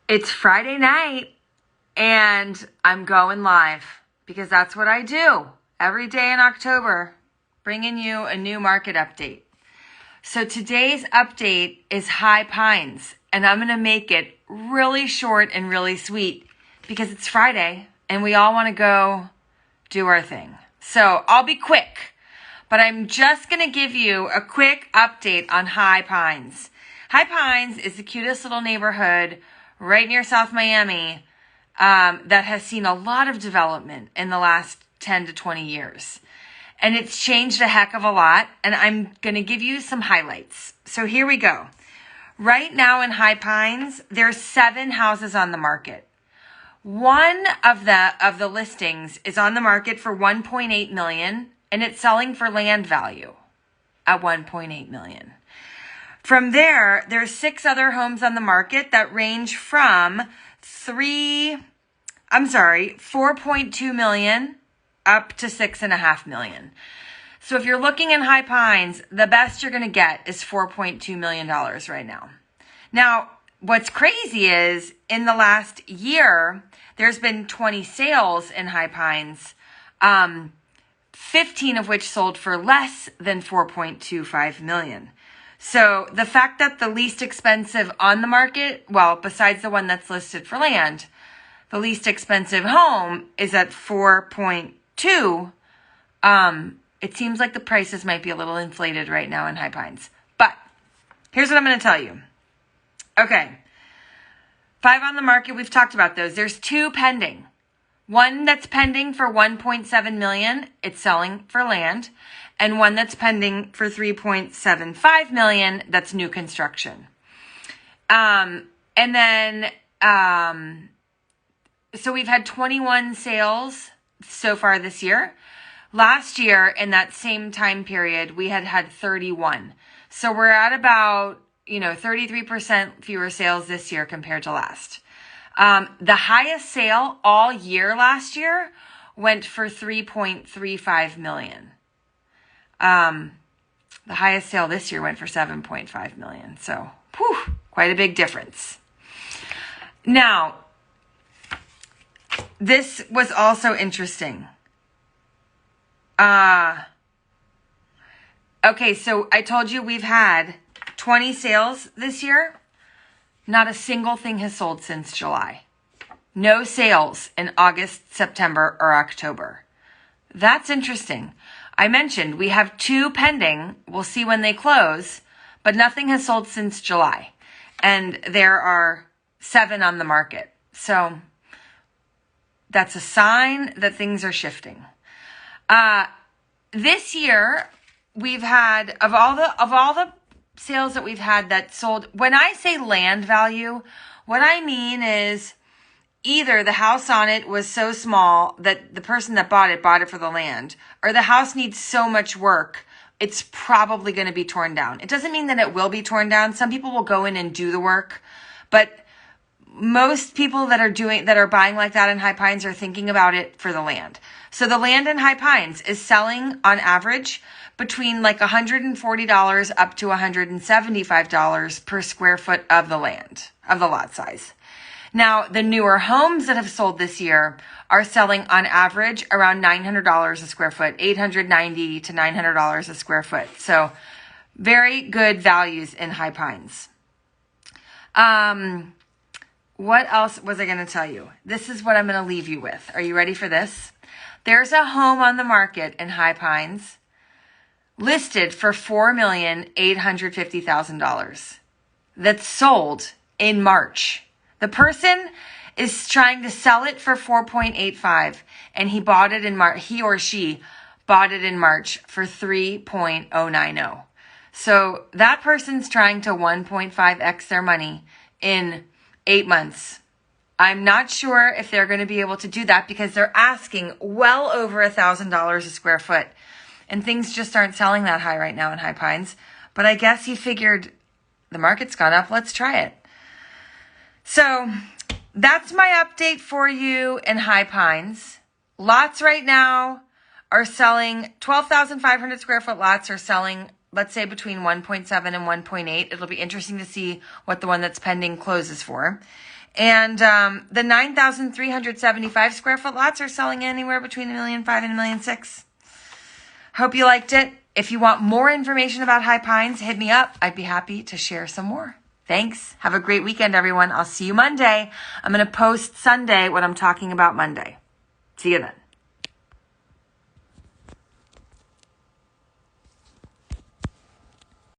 It's Friday night and I'm going live because that's what I do every day in October, bringing you a new market update. So today's update is High Pines, and I'm going to make it really short and really sweet because it's Friday and we all want to go do our thing. So I'll be quick, but I'm just going to give you a quick update on High Pines. High Pines is the cutest little neighborhood right near South Miami that has seen a lot of development in the last 10 to 20 years. And it's changed a heck of a lot, and I'm going to give you some highlights. So here we go. Right now in High Pines, there's 7 houses on the market. One of the listings is on the market for $1.8 million, and it's selling for land value at $1.8 million. From there, there's 6 other homes on the market that range from 4.2 million up to $6.5 million. So if you're looking in High Pines, the best you're going to get is $4.2 million right now. Now, what's crazy is in the last year, there's been 20 sales in High Pines, 15 of which sold for less than $4.25 million. So the fact that the least expensive on the market, well, besides the one that's listed for land, the least expensive home is at 4.2. It seems like the prices might be a little inflated right now in High Pines. But here's what I'm going to tell you. Okay. 5 on the market. We've talked about those. There's 2 pending. One that's pending for $1.7 million. It's selling for land. And one that's pending for $3.75 million. That's new construction. So we've had 21 sales so far this year. Last year, in that same time period, we had 31. So we're at about, 33% fewer sales this year compared to last. The highest sale all year last year went for $3.35 million. The highest sale this year went for $7.5 million. So, quite a big difference. Now, this was also interesting. Okay, so I told you we've had 20 sales this year. Not a single thing has sold since July. No sales in August, September, or October. That's interesting. I mentioned we have 2 pending. We'll see when they close, but nothing has sold since July. And there are 7 on the market. So that's a sign that things are shifting. This year we've had of all the sales that we've had that sold. When I say land value, what I mean is either the house on it was so small that the person that bought it for the land, or the house needs so much work, it's probably going to be torn down. It doesn't mean that it will be torn down. Some people will go in and do the work, but most people that are buying like that in High Pines are thinking about it for the land. So the land in High Pines is selling on average between like $140 up to $175 per square foot of the land, of the lot size. Now, the newer homes that have sold this year are selling on average around $900 a square foot, $890 to $900 a square foot. So very good values in High Pines. What else was I going to tell you? This is what I'm going to leave you with. Are you ready for this? There's a home on the market in High Pines listed for $4,850,000 that's sold in March. The person is trying to sell it for 4.85, and he bought it in March. He or she bought it in March for 3.090. So that person's trying to 1.5x their money in 8 months. I'm not sure if they're going to be able to do that because they're asking well over $1,000 a square foot. And things just aren't selling that high right now in High Pines. But I guess he figured the market's gone up. Let's try it. So that's my update for you in High Pines. Lots right now are selling, 12,500 square foot lots are selling, let's say between 1.7 and 1.8. It'll be interesting to see what the one that's pending closes for. And the 9,375 square foot lots are selling anywhere between $1.5 million and $1.6 million. Hope you liked it. If you want more information about High Pines, hit me up. I'd be happy to share some more. Thanks. Have a great weekend, everyone. I'll see you Monday. I'm going to post Sunday what I'm talking about Monday. See you then.